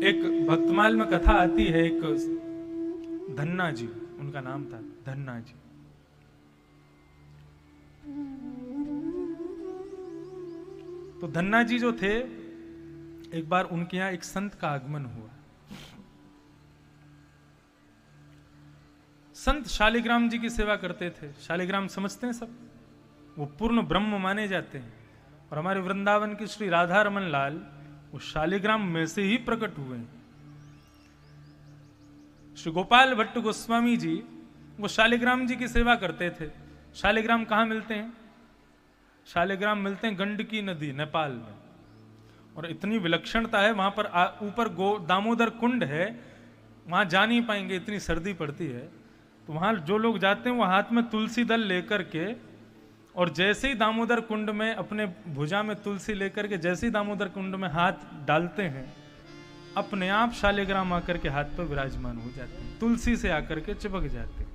एक भक्तमाल में कथा आती है, एक धन्ना जी उनका नाम था, धन्ना जी। तो धन्ना जी जो थे, एक बार उनके यहां एक संत का आगमन हुआ। संत शालिग्राम जी की सेवा करते थे। शालिग्राम समझते हैं सब, वो पूर्ण ब्रह्म माने जाते हैं। और हमारे वृंदावन के श्री राधा रमन लाल वो शालिग्राम में से ही प्रकट हुए हैं। श्री गोपाल भट्ट गोस्वामी जी वो शालिग्राम जी की सेवा करते थे। शालिग्राम कहाँ मिलते हैं? शालिग्राम मिलते हैं गंडकी नदी, नेपाल में। और इतनी विलक्षणता है वहां पर, ऊपर दामोदर कुंड है, वहां जा नहीं पाएंगे, इतनी सर्दी पड़ती है। तो वहां जो लोग जाते हैं वो हाथ में तुलसी दल लेकर के, और जैसे ही दामोदर कुंड में अपने भुजा में तुलसी लेकर के जैसे ही दामोदर कुंड में हाथ डालते हैं, अपने आप शालिग्राम आकर के हाथ पर विराजमान हो जाते हैं, तुलसी से आकर के चिपक जाते हैं।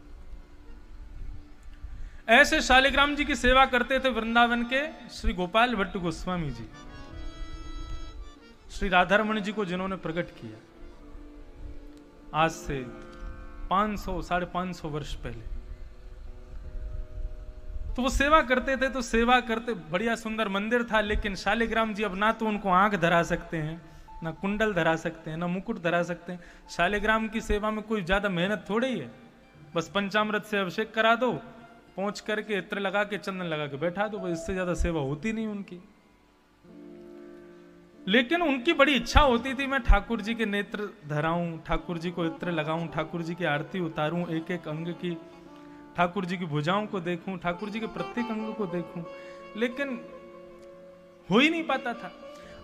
ऐसे शालिग्राम जी की सेवा करते थे वृंदावन के श्री गोपाल भट्ट गोस्वामी जी, श्री राधारमण जी को जिन्होंने प्रकट किया आज से 500-550 वर्ष पहले। तो वो सेवा करते थे, तो सेवा करते, बढ़िया सुंदर मंदिर था, लेकिन शालिग्राम जी अब ना तो उनको आंख धरा सकते हैं, ना कुंडल धरा सकते हैं, ना मुकुट धरा सकते हैं। शालिग्राम की सेवा में कोई ज्यादा मेहनत थोड़ी ही है, बस पंचामृत से अभिषेक करा दो, पहुंच करके इत्र लगा के चंदन लगा के बैठा दो, बस इससे ज्यादा सेवा होती नहीं उनकी। लेकिन उनकी बड़ी इच्छा होती थी, मैं ठाकुर जी के नेत्र धराऊं, ठाकुर जी को इत्र लगाऊं, ठाकुर जी की आरती उतारूं, एक एक अंग की, ठाकुर जी की भुजाओं को देखूं, ठाकुर जी के प्रत्येक अंग को देखूं, लेकिन हो ही नहीं पाता था।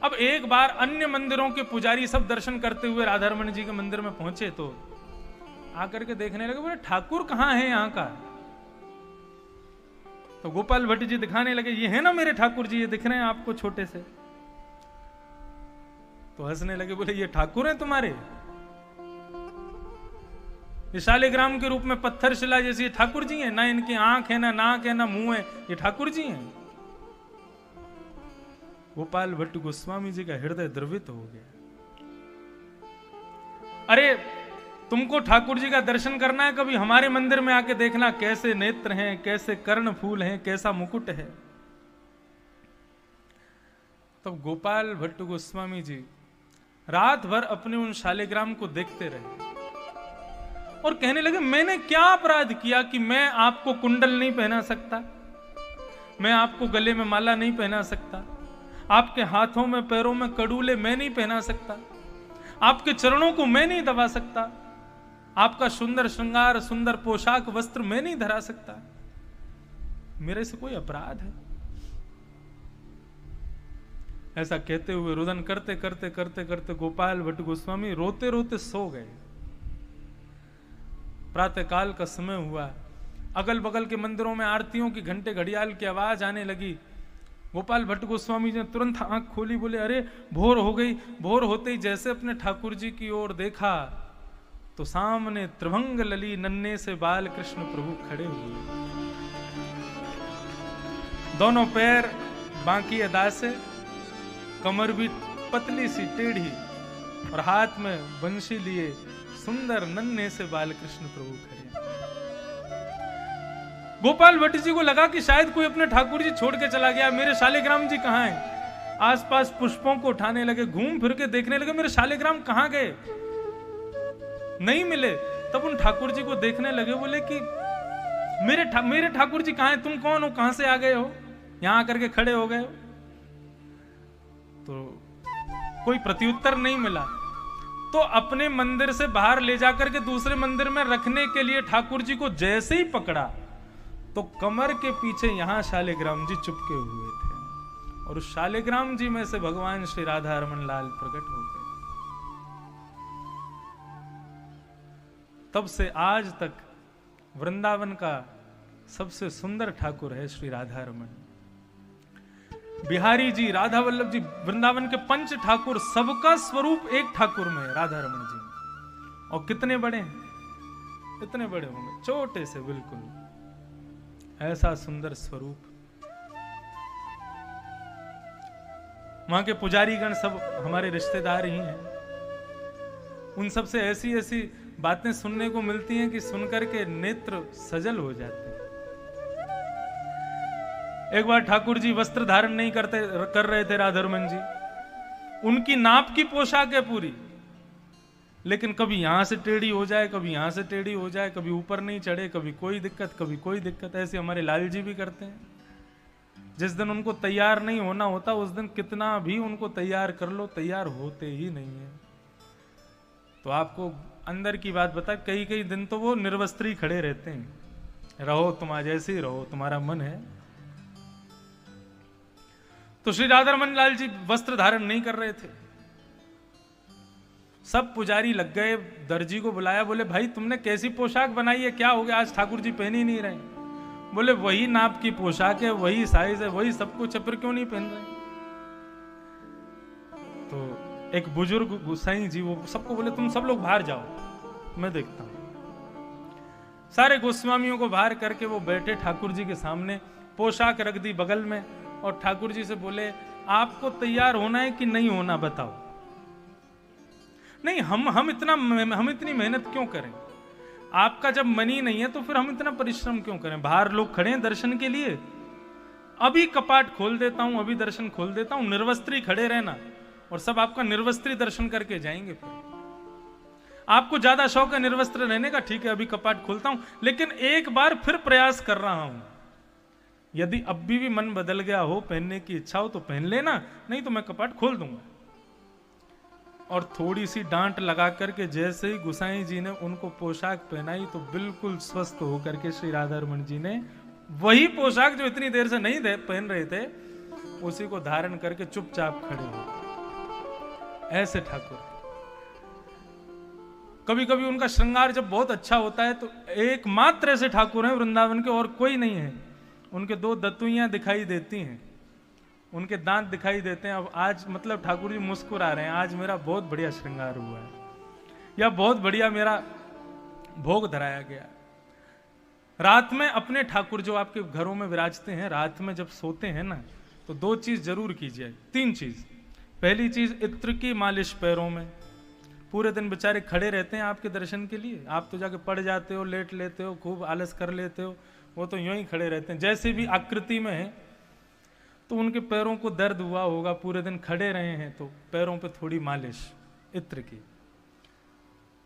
अब एक बार अन्य मंदिरों के पुजारी सब दर्शन करते हुए राधारमण जी के मंदिर में पहुंचे, तो आकर के देखने लगे, बोले ठाकुर कहां है यहाँ का? तो गोपाल भट्ट जी दिखाने लगे, ये है ना मेरे ठाकुर जी, ये दिख रहे हैं आपको छोटे से। तो हंसने लगे, बोले ये ठाकुर हैं तुम्हारे? ये शालिग्राम के रूप में पत्थर शिला जैसी ठाकुर जी हैं? ना इनकी आंख है, ना नाक है, ना मुंह है, ये ठाकुर जी हैं। गोपाल भट्ट गोस्वामी जी का हृदय द्रवित हो गया। अरे तुमको ठाकुर जी का दर्शन करना है, कभी हमारे मंदिर में आके देखना, कैसे नेत्र हैं, कैसे कर्ण फूल हैं, कैसा मुकुट है। तब गोपाल भट्ट गोस्वामी जी रात भर अपने उन शालिग्राम को देखते रहे और कहने लगे, मैंने क्या अपराध किया कि मैं आपको कुंडल नहीं पहना सकता, मैं आपको गले में माला नहीं पहना सकता, आपके हाथों में पैरों में कड़ूले मैं नहीं पहना सकता, आपके चरणों को मैं नहीं दबा सकता, आपका सुंदर श्रृंगार, सुंदर पोशाक वस्त्र मैं नहीं धरा सकता, मेरे से कोई अपराध है? ऐसा कहते हुए रुदन करते करते करते करते गोपाल भट्ट गोस्वामी रोते रोते सो गए। प्रातः काल का समय हुआ, अगल बगल के मंदिरों में आरतियों की घंटे घड़ियाल की आवाज आने लगी। गोपाल भट्ट गोस्वामी जी ने तुरंत आंख खोली, बोले अरे भोर हो गई। भोर होते ही जैसे अपने ठाकुर जी की ओर देखा तो सामने त्रिभंग लली नन्हे से बाल कृष्ण प्रभु खड़े हुए, दोनों पैर बांकी अदा से, कमर भी पतली सी टेढ़ी, और हाथ में बंशी लिए सुंदर नन्हे से बाल कृष्ण प्रभु खड़े। गोपाल भट्ट जी को लगा कि शायद कोई अपने ठाकुर जी छोड़ के चला गया, मेरे शालिग्राम जी कहाँ हैं? आसपास पुष्पों को उठाने लगे, घूम फिर के देखने लगे, मेरे शालिग्राम कहाँ गए? नहीं मिले। तब उन ठाकुर जी को देखने लगे, बोले कि मेरे ठाकुर जी कहाँ हैं? तुम कौन हो? कहां से आ गए हो? यहां आकर के खड़े हो गए हो? तो कोई प्रत्युत्तर नहीं मिला। तो अपने मंदिर से बाहर ले जाकर के दूसरे मंदिर में रखने के लिए ठाकुर जी को जैसे ही पकड़ा तो कमर के पीछे यहां शालिग्राम जी चुपके हुए थे, और उस शालिग्राम जी में से भगवान श्री राधा रमन लाल प्रकट हो गए। तब से आज तक वृंदावन का सबसे सुंदर ठाकुर है श्री राधा रमन। बिहारी जी, राधा वल्लभ जी, वृंदावन के पंच ठाकुर, सबका स्वरूप एक ठाकुर में है, राधा रमन जी में। और कितने बड़े हैं? इतने बड़े होंगे, छोटे से बिल्कुल, ऐसा सुंदर स्वरूप। वहां के पुजारीगण सब हमारे रिश्तेदार ही हैं। उन सब से ऐसी ऐसी बातें सुनने को मिलती हैं कि सुनकर के नेत्र सजल हो जाते हैं। एक बार ठाकुर जी वस्त्र धारण नहीं कर रहे थे राधारमन जी, उनकी नाप की पोशाक है पूरी, लेकिन कभी यहां से टेढ़ी हो जाए, कभी यहां से टेढ़ी हो जाए, कभी ऊपर नहीं चढ़े, कभी कोई दिक्कत, कभी कोई दिक्कत। ऐसे हमारे लाल जी भी करते हैं। जिस दिन उनको तैयार नहीं होना होता उस दिन कितना भी उनको तैयार कर लो, तैयार होते ही नहीं है। तो आपको अंदर की बात बता, कई कई दिन तो वो निर्वस्त्री खड़े रहते हैं। रहो तुम आज ऐसे ही रहो, तुम्हारा मन है। तो श्री राधारमन लाल जी वस्त्र धारण नहीं कर रहे थे। सब पुजारी लग गए, दर्जी को बुलाया, बोले भाई तुमने कैसी पोशाक बनाई है, क्या हो गया, आज ठाकुर जी पहन ही नहीं रहे। बोले वही नाप की पोशाक है, वही साइज है, वही सब कुछ है, फिर क्यों नहीं पहन रहे। तो एक बुजुर्ग गोसाई जी वो सबको बोले तुम सब लोग बाहर जाओ, मैं देखता हूं। सारे गोस्वामियों को बाहर करके वो बैठे ठाकुर जी के सामने, पोशाक रख दी बगल में और ठाकुर जी से बोले आपको तैयार होना है कि नहीं होना बताओ। नहीं, हम इतनी मेहनत क्यों करें, आपका जब मन ही नहीं है तो फिर हम इतना परिश्रम क्यों करें। बाहर लोग खड़े हैं दर्शन के लिए, अभी कपाट खोल देता हूं, अभी दर्शन खोल देता हूं, निर्वस्त्री खड़े रहना और सब आपका निर्वस्त्री दर्शन करके जाएंगे। फिर आपको ज्यादा शौक है निर्वस्त्र रहने का, ठीक है अभी कपाट खोलता हूं, लेकिन एक बार फिर प्रयास कर रहा हूं। यदि अब भी मन बदल गया हो, पहनने की इच्छा हो तो पहन लेना, नहीं तो मैं कपाट खोल दूंगा। और थोड़ी सी डांट लगा करके जैसे ही गुसाई जी ने उनको पोशाक पहनाई तो बिल्कुल स्वस्थ होकर के श्री राधारमण जी ने वही पोशाक जो इतनी देर से नहीं पहन रहे थे उसी को धारण करके चुपचाप खड़े हो। ऐसे ठाकुर कभी कभी उनका श्रृंगार जब बहुत अच्छा होता है तो एकमात्र ऐसे ठाकुर हैं वृंदावन के, और कोई नहीं है। उनके दो दत्तुइयां दिखाई देती हैं, उनके दांत दिखाई देते हैं। अब आज मतलब ठाकुर जी मुस्कुरा रहे हैं, आज मेरा बहुत बढ़िया श्रृंगार हुआ है या बहुत बढ़िया मेरा भोग धराया गया। रात में अपने ठाकुर जो आपके घरों में विराजते हैं, रात में जब सोते हैं ना तो दो चीज जरूर कीजिए, तीन चीज। पहली चीज इत्र की मालिश पैरों में। पूरे दिन बेचारे खड़े रहते हैं आपके दर्शन के लिए, आप तो जाके पड़ जाते हो, लेट लेते हो, खूब आलस कर लेते हो, वो तो यूं ही खड़े रहते हैं। जैसे भी आकृति में है तो उनके पैरों को दर्द हुआ होगा, पूरे दिन खड़े रहे हैं, तो पैरों पे थोड़ी मालिश इत्र की।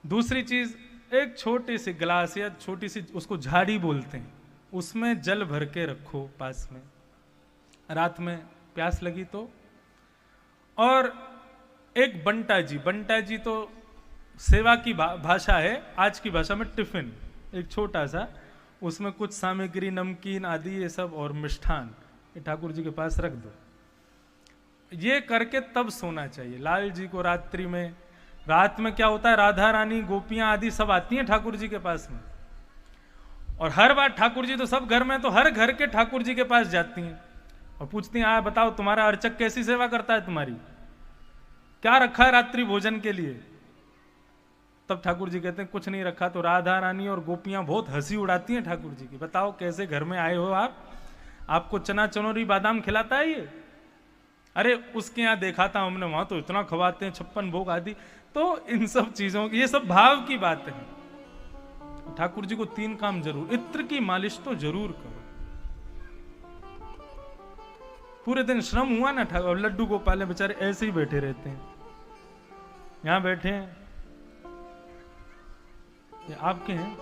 दूसरी चीज, एक छोटे से गिलास या छोटी सी, उसको झाड़ी बोलते हैं, उसमें जल भर के रखो पास में, रात में प्यास लगी तो। और एक बंटा जी तो सेवा की भाषा है, आज की भाषा में टिफिन, एक छोटा सा, उसमें कुछ सामग्री नमकीन आदि ये सब और मिष्ठान ठाकुर जी के पास रख दो। ये करके तब सोना चाहिए। लाल जी को रात्रि में, रात में क्या होता है, राधा रानी गोपियां आदि सब आती हैं ठाकुर जी के पास में, और हर बार ठाकुर जी तो सब घर में, तो हर घर के ठाकुर जी के पास जाती हैं और पूछती हैं बताओ तुम्हारा अर्चक कैसी सेवा करता है, तुम्हारी क्या रखा है रात्रि भोजन के लिए। तब ठाकुर जी कहते हैं कुछ नहीं रखा। तो राधा रानी और गोपियां बहुत हंसी उड़ाती हैं ठाकुर जी की, बताओ कैसे घर में आए हो आप, आपको चना चनोरी बादाम खिलाता है ये, अरे उसके यहाँ देखा था हमने, वहां तो इतना खवाते हैं 56 भोग आदि। तो इन सब चीजों की, ये सब भाव की बात है। ठाकुर जी को तीन काम जरूर, इत्र की मालिश तो जरूर करो। पूरे दिन श्रम हुआ ना ठाकुर, लड्डू गोपाल है बेचारे ऐसे ही बैठे रहते हैं, यहां बैठे हैं, ये आपके हैं,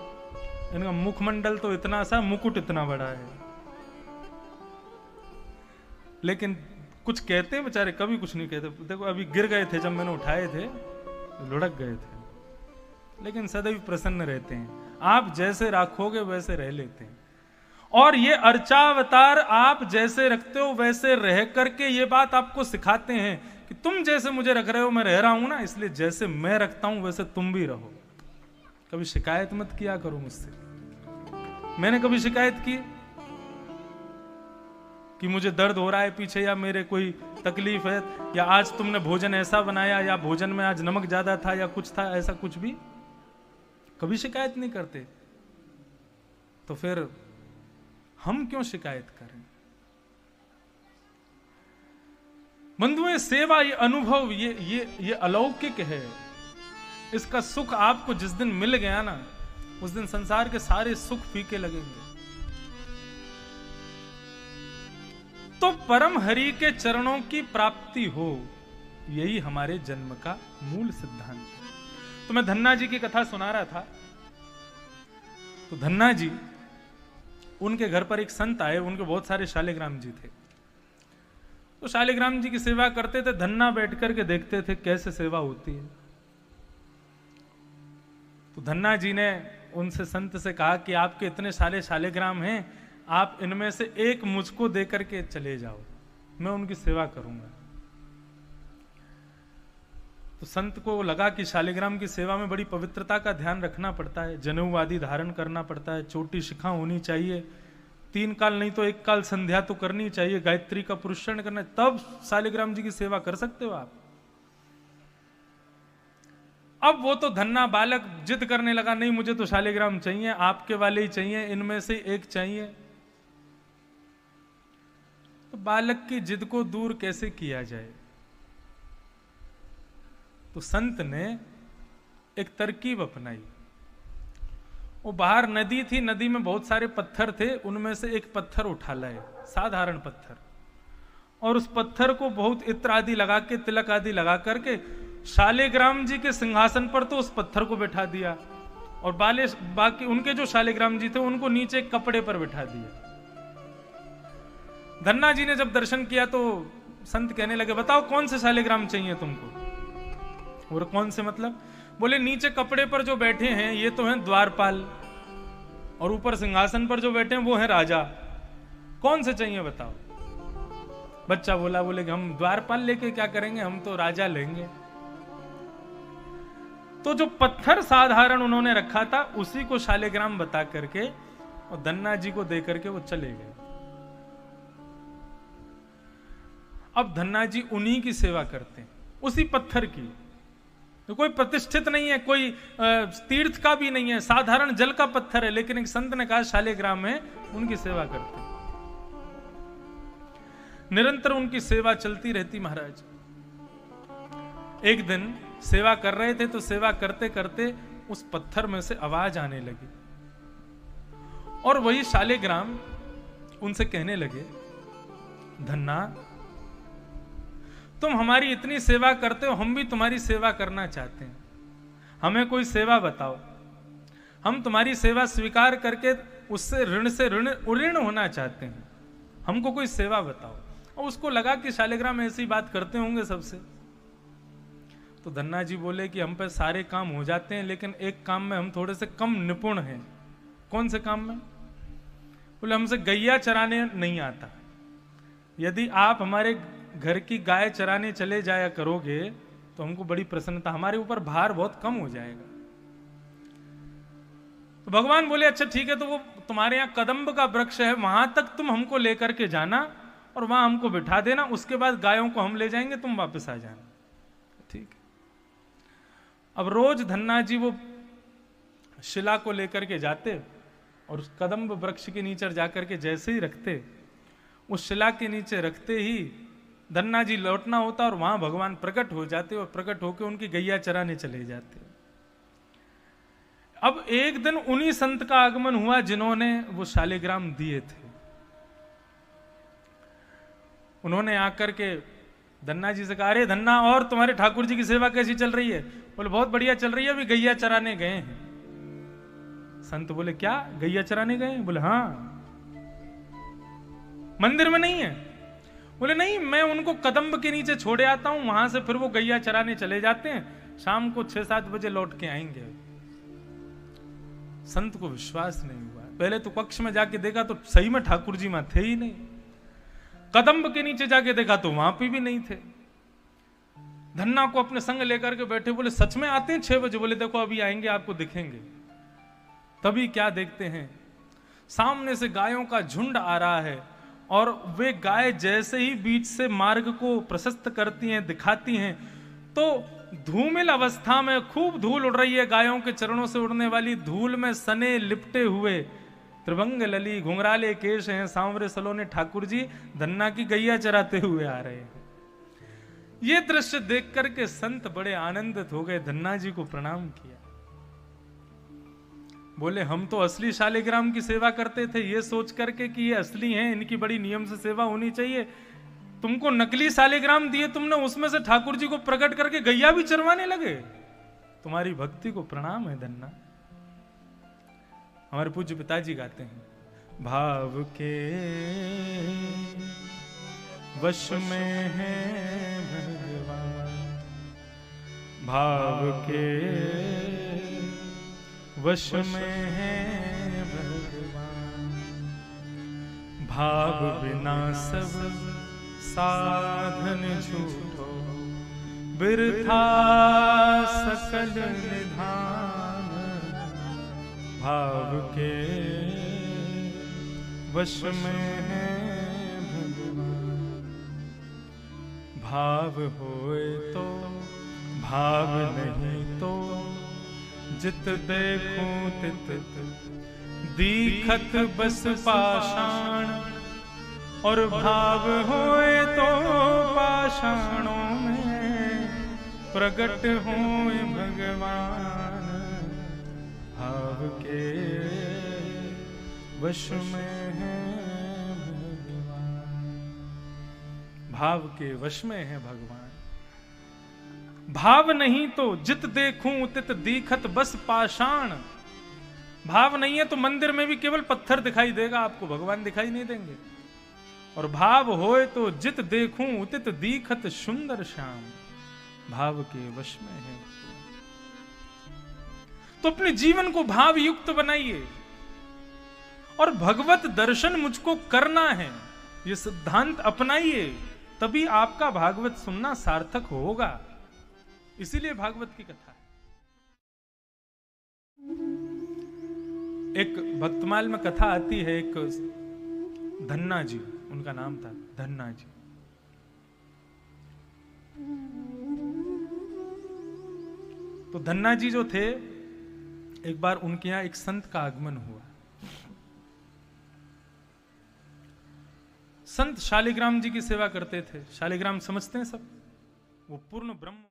इनका मुखमंडल तो इतना सा, मुकुट इतना बड़ा है, लेकिन कुछ कहते हैं बेचारे, कभी कुछ नहीं कहते। देखो अभी गिर गए थे, जब मैंने उठाए थे लुढ़क गए थे, लेकिन सदैव प्रसन्न रहते हैं। आप जैसे राखोगे वैसे रह लेते हैं। और ये अर्चावतार आप जैसे रखते हो वैसे रह करके ये बात आपको सिखाते हैं कि तुम जैसे मुझे रख रहे हो मैं रह रहा हूं ना, इसलिए जैसे मैं रखता हूं वैसे तुम भी रहो। कभी शिकायत मत किया करो मुझसे। मैंने कभी शिकायत की कि मुझे दर्द हो रहा है पीछे, या मेरे कोई तकलीफ है, या आज तुमने भोजन ऐसा बनाया, या भोजन में आज नमक ज्यादा था, या कुछ था, ऐसा कुछ भी कभी शिकायत नहीं करते। तो फिर हम क्यों शिकायत करें। बंधुओं, सेवा, ये अनुभव, ये अलौकिक है। इसका सुख आपको जिस दिन मिल गया ना, उस दिन संसार के सारे सुख फीके लगेंगे। तो परम हरि के चरणों की प्राप्ति हो, यही हमारे जन्म का मूल सिद्धांत है। तो मैं धन्ना जी की कथा सुना रहा था। तो धन्ना जी, उनके घर पर एक संत आए, उनके बहुत सारे शालिग्राम जी थे। तो शालिग्राम जी की सेवा करते थे। धन्ना बैठ करके देखते थे कैसे सेवा होती है। तो धन्ना जी ने उनसे, संत से कहा कि आपके इतने सारे शालिग्राम हैं, आप इनमें से एक मुझको दे करके चले जाओ, मैं उनकी सेवा करूंगा। तो संत को लगा कि शालिग्राम की सेवा में बड़ी पवित्रता का ध्यान रखना पड़ता है, जनेऊ आदि धारण करना पड़ता है, छोटी शिखा होनी चाहिए, 3 काल नहीं तो 1 काल संध्या तो करनी चाहिए, गायत्री का पुरुषण करना, तब शालिग्राम जी की सेवा कर सकते हो आप। अब वो तो धन्ना बालक जिद करने लगा, नहीं मुझे तो शालिग्राम चाहिए, आपके वाले ही चाहिए, इनमें से एक चाहिए। तो बालक की जिद को दूर कैसे किया जाए? तो संत ने एक तरकीब अपनाई। वो बाहर नदी थी, नदी में बहुत सारे पत्थर थे, उनमें से एक पत्थर उठा लाए, साधारण पत्थर, और उस पत्थर को बहुत इत्र आदि लगा के, तिलक आदि लगा करके शालिग्राम जी के सिंहासन पर तो उस पत्थर को बैठा दिया, और बाकी उनके जो शालिग्राम जी थे उनको नीचे कपड़े पर बैठा दिया। धन्ना जी ने जब दर्शन किया तो संत कहने लगे, बताओ कौन से शालिग्राम चाहिए तुमको? और कौन से मतलब? बोले नीचे कपड़े पर जो बैठे हैं ये तो हैं द्वारपाल, और ऊपर सिंहासन पर जो बैठे हैं वो हैं राजा, कौन से चाहिए बताओ? बच्चा बोले कि हम द्वारपाल लेके क्या करेंगे, हम तो राजा लेंगे। तो जो पत्थर साधारण उन्होंने रखा था उसी को शालिग्राम बता करके और धन्ना जी को दे करके वो चले गए। अब धन्ना जी उन्हीं की सेवा करते हैं, उसी पत्थर की। तो कोई प्रतिष्ठित नहीं है, कोई तीर्थ का भी नहीं है, साधारण जल का पत्थर है, लेकिन एक संत ने कहा शालिग्राम है, उनकी सेवा करते हैं। निरंतर उनकी सेवा चलती रहती महाराज। एक दिन सेवा कर रहे थे तो सेवा करते करते उस पत्थर में से आवाज आने लगी, और वही शालिग्राम उनसे कहने लगे, धन्ना तुम हमारी इतनी सेवा करते हो, हम भी तुम्हारी सेवा करना चाहते हैं, हमें कोई सेवा बताओ, हम तुम्हारी सेवा स्वीकार करके उससे ऋण होना चाहते हैं, हमको कोई सेवा बताओ। और उसको लगा कि शालिग्राम ऐसी बात करते होंगे सबसे। तो धन्ना जी बोले कि हम पे सारे काम हो जाते हैं, लेकिन एक काम में हम थोड़े से कम निपुण हैं। कौन से काम में? बोले हमसे गैया चराने नहीं आता, यदि आप हमारे घर की गाय चराने चले जाया करोगे तो हमको बड़ी प्रसन्नता, हमारे ऊपर भार बहुत कम हो जाएगा। तो भगवान बोले अच्छा ठीक है, तो वो तुम्हारे यहाँ कदम्ब का वृक्ष है, वहां तक तुम हमको लेकर के जाना और वहां हमको बिठा देना, उसके बाद गायों को हम ले जाएंगे, तुम वापस आ जाना। ठीक है। अब रोज धन्ना जी वो शिला को लेकर के जाते और उस कदम्ब वृक्ष के नीचे जाकर के जैसे ही रखते, उस शिला के नीचे रखते ही धन्ना जी लौटना होता और वहां भगवान प्रकट हो जाते और प्रकट होकर उनकी गैया चराने चले जाते। अब एक दिन उन्हीं संत का आगमन हुआ जिन्होंने वो शालिग्राम दिए थे। उन्होंने आकर के धन्ना जी से कहा, अरे धन्ना, और तुम्हारे ठाकुर जी की सेवा कैसी चल रही है? बोले बहुत बढ़िया चल रही है, अभी गैया चराने गए हैं। संत बोले क्या गैया चराने गए? बोले हाँ। मंदिर में नहीं है? बोले नहीं, मैं उनको कदम्ब के नीचे छोड़े आता हूं, वहां से फिर वो गैया चराने चले जाते हैं, शाम को 6-7 बजे लौट के आएंगे। संत को विश्वास नहीं हुआ। पहले तो कक्ष में जाके देखा तो सही में ठाकुर जी वहां थे ही नहीं, कदम्ब के नीचे जाके देखा तो वहां पे भी नहीं थे। धन्ना को अपने संग लेकर के बैठे, बोले सच में आते हैं 6 बजे? बोले देखो अभी आएंगे, आपको दिखेंगे। तभी क्या देखते हैं, सामने से गायों का झुंड आ रहा है और वे गाय जैसे ही बीच से मार्ग को प्रशस्त करती हैं, दिखाती हैं, तो धूमिल अवस्था में खूब धूल उड़ रही है, गायों के चरणों से उड़ने वाली धूल में सने लिपटे हुए त्रिभंग लली घुंघराले केश हैं, सांवरे सलोने ठाकुर जी धन्ना की गैया चराते हुए आ रहे हैं। ये दृश्य देख करके संत बड़े आनंदित हो गए, धन्ना जी को प्रणाम किया। बोले हम तो असली शालिग्राम की सेवा करते थे, ये सोच करके कि ये असली हैं, इनकी बड़ी नियम से सेवा होनी चाहिए। तुमको नकली शालिग्राम दिए तुमने, उसमें से ठाकुर जी को प्रकट करके गैया भी चरवाने लगे। तुम्हारी भक्ति को प्रणाम है धन्ना। हमारे पूज्य पिताजी गाते हैं, भाव के वश में है भगवान, भाव के वश में है भगवान, भाव बिना सब साधन झूठो, बिरथा सकल निधान, भाव के वश में है भगवान, भाव होए तो भाव नहीं तो, जित देखूं तित दीखत बस पाषाण, और भाव होए तो पाषाणों में प्रकट होए भगवान, भाव के वश में है भगवान, भाव के वश में है भगवान। भाव नहीं तो जित देखूं तित दीखत बस पाषाण, भाव नहीं है तो मंदिर में भी केवल पत्थर दिखाई देगा, आपको भगवान दिखाई नहीं देंगे। और भाव होए तो जित देखूं उतित दीखत सुंदर श्याम, भाव के वश में है। तो अपने जीवन को भाव युक्त बनाइए, और भगवत दर्शन मुझको करना है, ये सिद्धांत अपनाइए, तभी आपका भागवत सुनना सार्थक होगा। इसीलिए भागवत की कथा है। एक भक्तमाल में कथा आती है, एक धन्ना जी उनका नाम था, धन्ना जी। तो धन्ना जी जो थे, एक बार उनके यहां एक संत का आगमन हुआ। संत शालिग्राम जी की सेवा करते थे। शालिग्राम समझते हैं सब, वो पूर्ण ब्रह्म